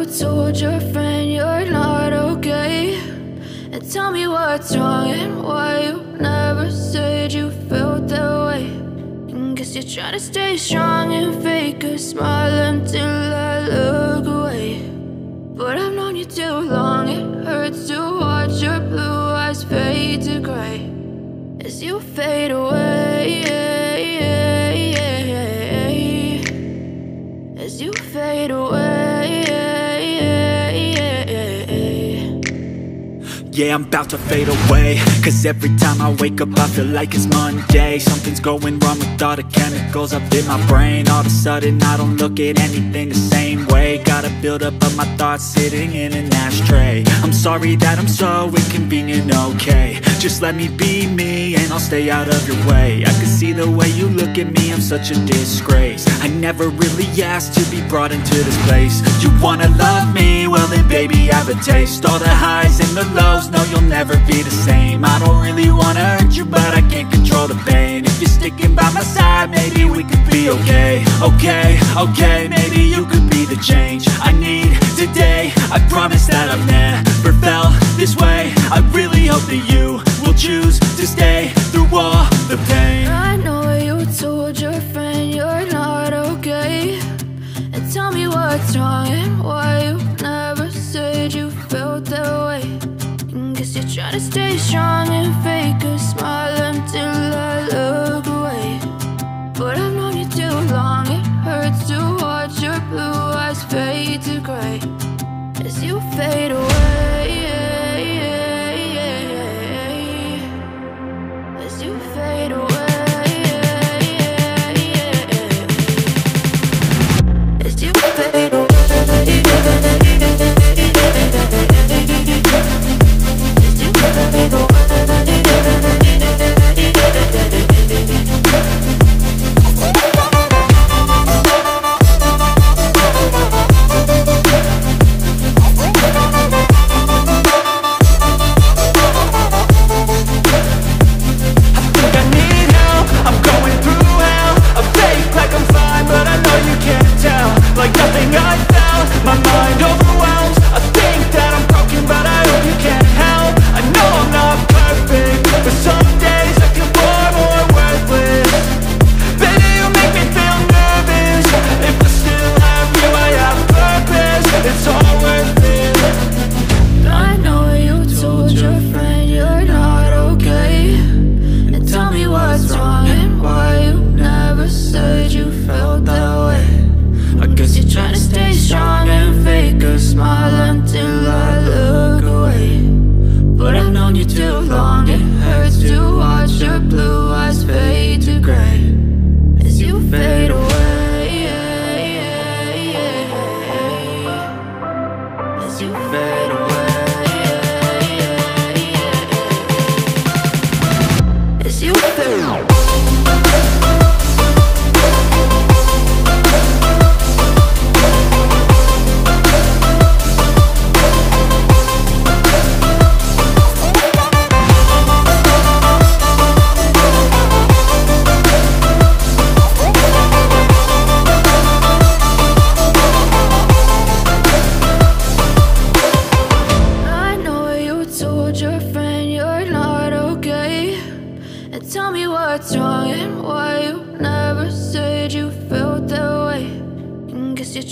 told your friend you're not okay, and tell me what's wrong and why you never said you felt that way. And guess you're trying to stay strong and fake a smile until I look away. But I've known you too long, it hurts to watch your blue eyes fade to gray as you fade away, as you fade away. Yeah, I'm about to fade away, cause every time I wake up I feel like it's Monday. Something's going wrong with all the chemicals up in my brain. All of a sudden I don't look at anything the same way. Got a buildup of my thoughts sitting in an ashtray. I'm sorry that I'm so inconvenient, okay. Just let me be me and I'll stay out of your way. I can see the way you look at me, I'm such a disgrace. I never really asked to be brought into this place. You wanna love me? Well then baby, have a taste. All the highs and the lows, no, you'll never be the same. I don't really wanna hurt you, but I can't control the pain. If you're sticking by my side, maybe we could be okay. Okay, maybe you could be the change I need today. I promise that I've never felt this way. I really hope that you will choose to stay through all the pain. I know you told your friend you're not okay, and tell me what's wrong and why you never said you felt that way. Guess you're trying to stay strong and fake a smile until I look away. But I've known you too long, it hurts to watch your blue eyes fade to gray as you fade away, as you fade away, as you fade away.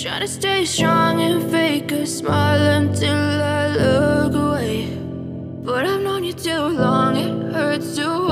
Trying to stay strong and fake a smile until I look away. But I've known you too long, it hurts to